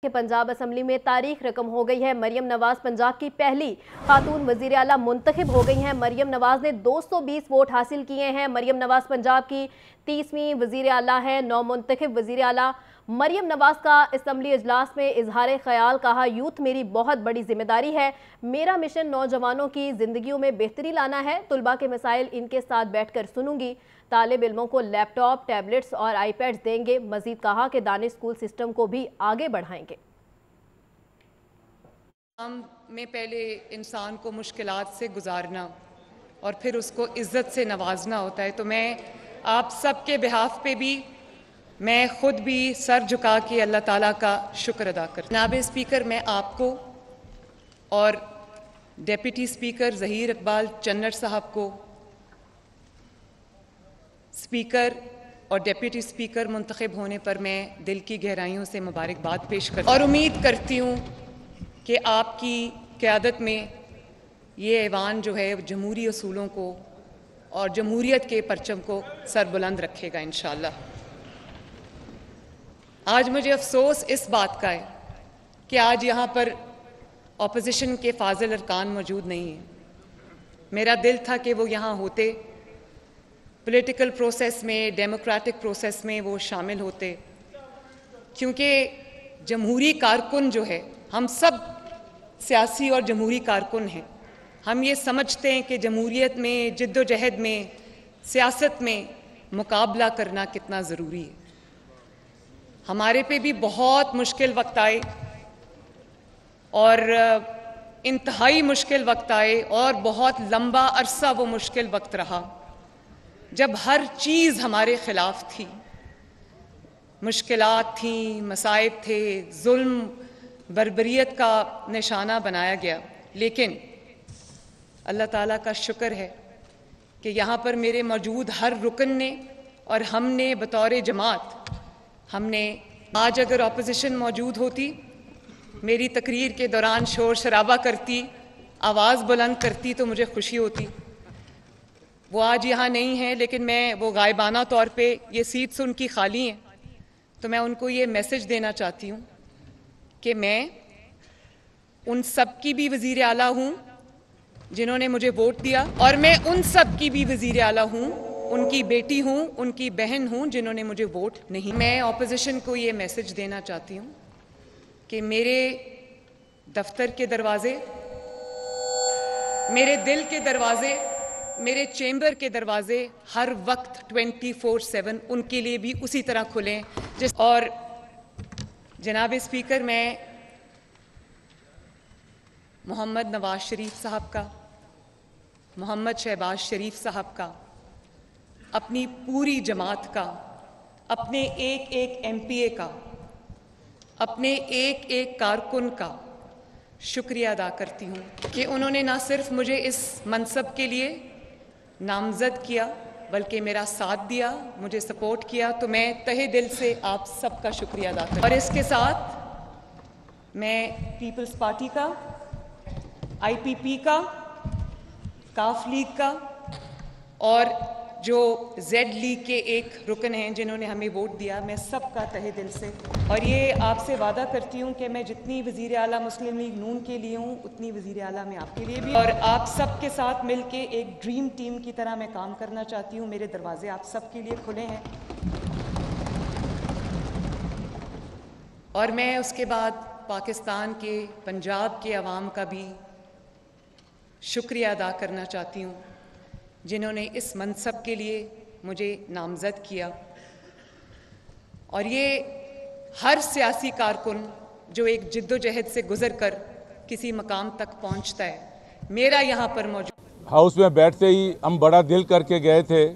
کہ پنجاب اسمبلی میں تاریخ رقم ہو گئی ہے۔ مریم نواز پنجاب کی پہلی خاتون وزیر اعلیٰ منتخب ہو گئی ہیں۔ مریم نواز نے 220 ووٹ حاصل کیے ہیں۔ مریم نواز پنجاب کی 30ویں وزیر اعلیٰ ہے۔ نو منتخب وزیر اعلیٰ مریم نواز کا اسمبلی اجلاس میں اظہار خیال، کہا یوتھ میری بہت بڑی ذمہ داری ہے، میرا مشن نوجوانوں کی زندگیوں میں بہتری لانا ہے، طلباء کے مسائل ان کے ساتھ بیٹھ کر سنوں گی، طالب علموں کو لیپ ٹاپ، ٹیبلٹس اور آئی پیڈز دیں گے۔ مزید کہا کہ دانش اسکول سسٹم کو بھی آگے بڑھائیں گے۔ میں پہلے انسان کو مشکلات سے گزارنا اور پھر اس کو عزت سے نوازنا ہوتا ہے، تو میں آپ سب کے بہاف پہ بھی میں خود بھی سر جھکا کے اللہ تعالیٰ کا شکر ادا کرتا ہوں۔ جناب اسپیکر، میں آپ کو اور ڈیپٹی اسپیکر ظہیر اقبال چنر صاحب کو، اسپیکر اور ڈیپٹی اسپیکر منتخب ہونے پر میں دل کی گہرائیوں سے مبارکباد پیش کرتی ہوں اور امید کرتی ہوں کہ آپ کی قیادت میں یہ ایوان جو ہے جمہوری اصولوں کو اور جمہوریت کے پرچم کو سربلند رکھے گا انشاءاللہ۔ آج مجھے افسوس اس بات کا ہے کہ آج یہاں پر اپوزیشن کے فاضل ارکان موجود نہیں ہیں۔ میرا دل تھا کہ وہ یہاں ہوتے، پولیٹیکل پروسیس میں، ڈیموکریٹک پروسیس میں وہ شامل ہوتے، کیونکہ جمہوری کارکن جو ہے، ہم سب سیاسی اور جمہوری کارکن ہیں، ہم یہ سمجھتے ہیں کہ جمہوریت میں، جد و جہد میں، سیاست میں مقابلہ کرنا کتنا ضروری ہے۔ ہمارے پہ بھی بہت مشکل وقت آئے اور انتہائی مشکل وقت آئے اور بہت لمبا عرصہ وہ مشکل وقت رہا جب ہر چیز ہمارے خلاف تھی، مشکلات تھیں، مصائب تھے، ظلم بربریت کا نشانہ بنایا گیا، لیکن اللہ تعالیٰ کا شکر ہے کہ یہاں پر میرے موجود ہر رکن نے اور ہم نے بطور جماعت، ہم نے آج اگر اپوزیشن موجود ہوتی، میری تقریر کے دوران شور شرابہ کرتی، آواز بلند کرتی تو مجھے خوشی ہوتی۔ وہ آج یہاں نہیں ہیں، لیکن میں وہ غائبانہ طور پہ یہ سیٹس ان کی خالی ہیں، تو میں ان کو یہ میسج دینا چاہتی ہوں کہ میں ان سب کی بھی وزیر اعلیٰ ہوں جنہوں نے مجھے ووٹ دیا، اور میں ان سب کی بھی وزیر اعلیٰ ہوں، ان کی بیٹی ہوں، ان کی بہن ہوں جنہوں نے مجھے ووٹ نہیں۔ میں اپوزیشن کو یہ میسج دینا چاہتی ہوں کہ میرے دفتر کے دروازے، میرے دل کے دروازے، میرے چیمبر کے دروازے ہر وقت 24/7 ان کے لیے بھی اسی طرح کھلیں۔ اور جناب اسپیکر، میں محمد نواز شریف صاحب کا، محمد شہباز شریف صاحب کا، اپنی پوری جماعت کا، اپنے ایک ایک ایم پی اے کا، اپنے ایک ایک کارکن کا شکریہ ادا کرتی ہوں کہ انہوں نے نہ صرف مجھے اس منصب کے لیے نامزد کیا بلکہ میرا ساتھ دیا، مجھے سپورٹ کیا، تو میں تہہ دل سے آپ سب کا شکریہ ادا کرتی ہوں۔ اور اس کے ساتھ میں پیپلز پارٹی کا، آئی پی پی کا، کاف لیگ کا اور جو زیڈ لیگ کے ایک رکن ہیں جنہوں نے ہمیں ووٹ دیا، میں سب کا تہہ دل سے، اور یہ آپ سے وعدہ کرتی ہوں کہ میں جتنی وزیر اعلیٰ مسلم لیگ نون کے لیے ہوں، اتنی وزیر اعلیٰ میں آپ کے لیے بھی، اور آپ سب کے ساتھ مل کے ایک ڈریم ٹیم کی طرح میں کام کرنا چاہتی ہوں۔ میرے دروازے آپ سب کے لیے کھلے ہیں، اور میں اس کے بعد پاکستان کے، پنجاب کے عوام کا بھی شکریہ ادا کرنا چاہتی ہوں جنہوں نے اس منصب کے لیے مجھے نامزد کیا، اور یہ ہر سیاسی کارکن جو ایک جد و جہد سے گزر کر کسی مقام تک پہنچتا ہے، میرا یہاں پر موجود ہاؤس میں بیٹھتے ہی ہم بڑا دل کر کے گئے تھے۔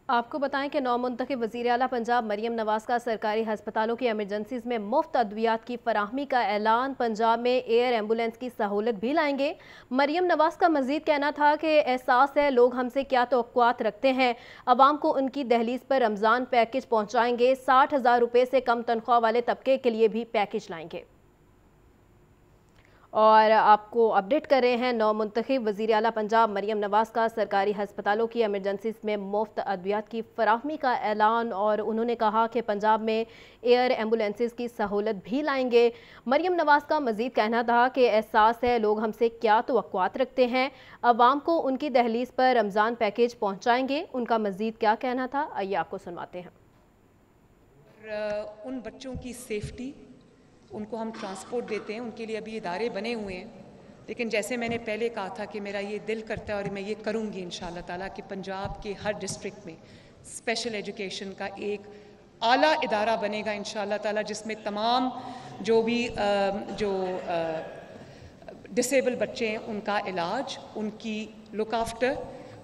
آپ کو بتائیں کہ نو منتخب وزیر اعلیٰ پنجاب مریم نواز کا سرکاری ہسپتالوں کی ایمرجنسیز میں مفت ادویات کی فراہمی کا اعلان۔ پنجاب میں ایئر ایمبولینس کی سہولت بھی لائیں گے۔ مریم نواز کا مزید کہنا تھا کہ احساس ہے لوگ ہم سے کیا توقعات رکھتے ہیں، عوام کو ان کی دہلیز پر رمضان پیکج پہنچائیں گے، 60,000 روپے سے کم تنخواہ والے طبقے کے لیے بھی پیکج لائیں گے۔ اور آپ کو اپڈیٹ کر رہے ہیں نو منتخب وزیر اعلیٰ پنجاب مریم نواز کا سرکاری ہسپتالوں کی ایمرجنسیز میں مفت ادویات کی فراہمی کا اعلان، اور انہوں نے کہا کہ پنجاب میں ایئر ایمبولینسز کی سہولت بھی لائیں گے۔ مریم نواز کا مزید کہنا تھا کہ احساس ہے لوگ ہم سے کیا توقعات رکھتے ہیں، عوام کو ان کی دہلیز پر رمضان پیکیج پہنچائیں گے۔ ان کا مزید کیا کہنا تھا، آئیے آپ کو سنواتے ہیں۔ ان بچوں کی سیفٹی، ان کو ہم ٹرانسپورٹ دیتے ہیں، ان کے لیے ابھی ادارے بنے ہوئے ہیں، لیکن جیسے میں نے پہلے کہا تھا کہ میرا یہ دل کرتا ہے اور میں یہ کروں گی انشاءاللہ تعالیٰ کہ پنجاب کے ہر ڈسٹرکٹ میں اسپیشل ایجوکیشن کا ایک اعلیٰ ادارہ بنے گا انشاءاللہ تعالیٰ، جس میں تمام جو ڈسیبل بچے ہیں ان کا علاج، ان کی لک آفٹر،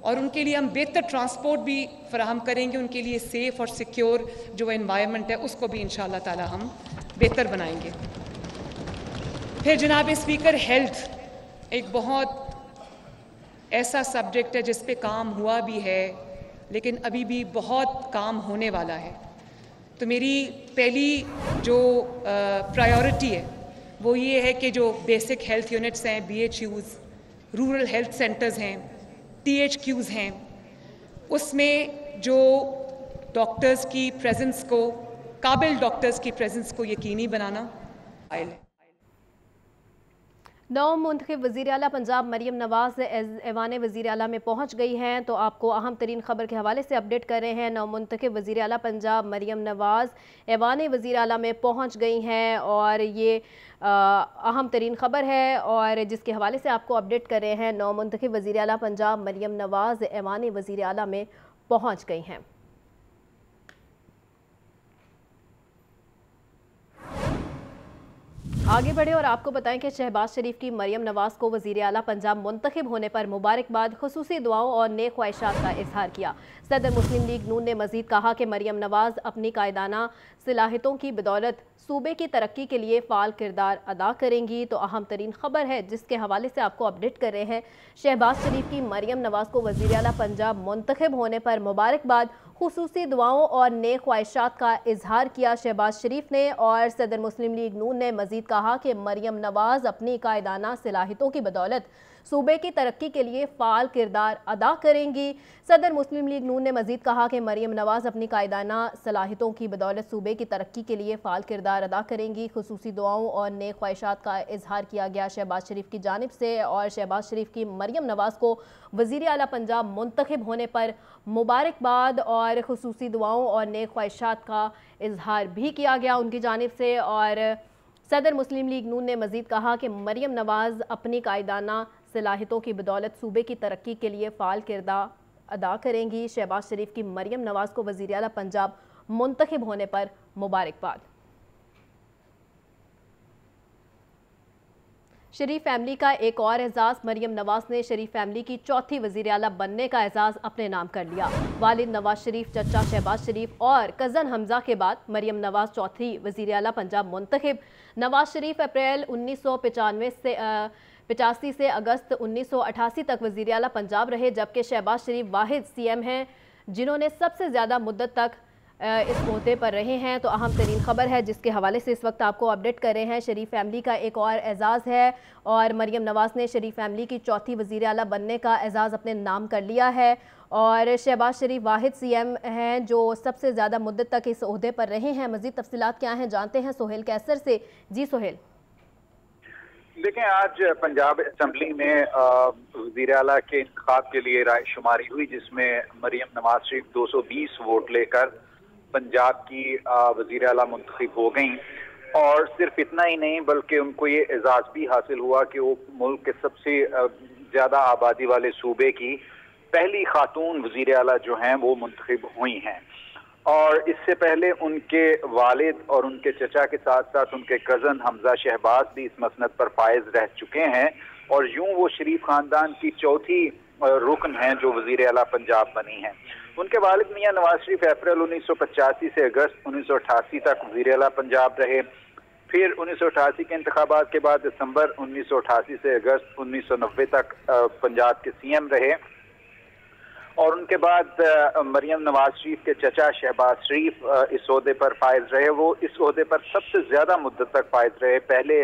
اور ان کے لیے ہم بہتر ٹرانسپورٹ بھی فراہم کریں گے، ان کے لیے سیف اور سیکیور جو انوائرمنٹ ہے اس کو بھی انشاءاللہ تعالیٰ ہم بہتر بنائیں گے۔ پھر جناب اسپیکر، ہیلتھ ایک بہت ایسا سبجیکٹ ہے جس پہ کام ہوا بھی ہے لیکن ابھی بھی بہت کام ہونے والا ہے۔ تو میری پہلی جو پرائیورٹی ہے وہ یہ ہے کہ جو بیسک ہیلتھ یونٹس ہیں، B H Us, rural health centres ہیں، ٹی ایچ کیوز ہیں، اس میں جو ڈاکٹرز کی پریزنس کو، قابل ڈاکٹرز کی پریزنس کو یقینی بنانا ہے۔ نو منتخب وزیر اعلیٰ پنجاب مریم نواز ایوان وزیر اعلیٰ میں پہنچ گئی ہیں، تو آپ کو اہم ترین خبر کے حوالے سے اپڈیٹ کر رہے ہیں۔ نو منتخب وزیر اعلیٰ پنجاب مریم نواز ایوان وزیر اعلیٰ میں پہنچ گئی ہیں، اور یہ اہم ترین خبر ہے اور جس کے حوالے سے آپ کو اپڈیٹ کر رہے ہیں۔ نو منتخب وزیر اعلیٰ پنجاب مریم نواز ایوان وزیر اعلیٰ میں پہنچ گئی ہیں۔ آگے بڑھے اور آپ کو بتائیں کہ شہباز شریف کی مریم نواز کو وزیر اعلیٰ پنجاب منتخب ہونے پر مبارکباد، خصوصی دعاؤں اور نیک خواہشات کا اظہار کیا۔ صدر مسلم لیگ نون نے مزید کہا کہ مریم نواز اپنی قائدانہ صلاحیتوں کی بدولت صوبے کی ترقی کے لیے فعال کردار ادا کریں گی۔ تو اہم ترین خبر ہے جس کے حوالے سے آپ کو اپڈیٹ کر رہے ہیں۔ شہباز شریف کی مریم نواز کو وزیر اعلیٰ پنجاب منتخب ہونے پر مبارکباد، خصوصی دعاؤں اور نیک خواہشات کا اظہار کیا شہباز شریف نے، اور صدر مسلم لیگ نون نے مزید کہا کہ مریم نواز اپنی قائدانہ صلاحیتوں کی بدولت صوبے کی ترقی کے لیے فعال کردار ادا کریں گی۔ صدر مسلم لیگ نون نے مزید کہا کہ مریم نواز اپنی قائدانہ صلاحیتوں کی بدولت صوبے کی ترقی کے لیے فعال کردار ادا کریں گی۔ خصوصی دعاؤں اور نیک خواہشات کا اظہار کیا گیا شہباز شریف کی جانب سے، اور شہباز شریف کی مریم نواز کو وزیر اعلیٰ پنجاب منتخب ہونے پر مبارکباد اور خصوصی دعاؤں اور نیک خواہشات کا اظہار بھی کیا گیا ان کی جانب سے۔ اور صدر مسلم لیگ نون نے مزید کہا کہ مریم نواز اپنی قائدانہ صلاحیتوں کی بدولت صوبے کی ترقی کے لیے فعال کردار ادا کریں گی۔ شہباز شریف کی مریم نواز کو وزیر اعلیٰ پنجاب منتخب ہونے پر مبارکباد۔ شریف فیملی کا ایک اور اعزاز، مریم نواز نے شریف فیملی کی چوتھی وزیر اعلیٰ بننے کا اعزاز اپنے نام کر لیا۔ والد نواز شریف، چچا شہباز شریف اور کزن حمزہ کے بعد مریم نواز چوتھی وزیر اعلیٰ پنجاب منتخب۔ نواز شریف اپریل 1985 سے اگست 1988 تک وزیر اعلیٰ پنجاب رہے، جبکہ شہباز شریف واحد سی ایم ہیں جنہوں نے سب سے زیادہ مدت تک اس عہدے پر رہے ہیں۔ تو اہم ترین خبر ہے جس کے حوالے سے اس وقت آپ کو اپڈیٹ کر رہے ہیں۔ شریف فیملی کا ایک اور اعزاز ہے، اور مریم نواز نے شریف فیملی کی چوتھی وزیر اعلیٰ بننے کا اعزاز اپنے نام کر لیا ہے، اور شہباز شریف واحد سی ایم ہیں جو سب سے زیادہ مدت تک اس عہدے پر رہے ہیں۔ مزید تفصیلات کیا ہیں جانتے ہیں سہیل کیسر سے۔ جی سہیل۔ دیکھیں، آج پنجاب اسمبلی میں وزیر اعلیٰ کے انتخاب کے لیے رائے شماری ہوئی، جس میں مریم نواز شریف 220 ووٹ لے کر پنجاب کی وزیر اعلیٰ منتخب ہو گئیں، اور صرف اتنا ہی نہیں بلکہ ان کو یہ اعزاز بھی حاصل ہوا کہ وہ ملک کے سب سے زیادہ آبادی والے صوبے کی پہلی خاتون وزیر اعلیٰ جو ہیں وہ منتخب ہوئی ہیں۔ اور اس سے پہلے ان کے والد اور ان کے چچا کے ساتھ ساتھ ان کے کزن حمزہ شہباز بھی اس مسند پر فائز رہ چکے ہیں، اور یوں وہ شریف خاندان کی چوتھی رکن ہیں جو وزیر اعلیٰ پنجاب بنی ہیں۔ ان کے والد میاں نواز شریف اپریل 1985 سے اگست 1988 تک وزیر اعلیٰ پنجاب رہے، پھر 1988 کے انتخابات کے بعد دسمبر 1988 سے اگست 1990 تک پنجاب کے سی ایم رہے، اور ان کے بعد مریم نواز شریف کے چچا شہباز شریف اس عہدے پر فائز رہے۔ وہ اس عہدے پر سب سے زیادہ مدت تک فائز رہے، پہلے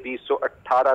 2018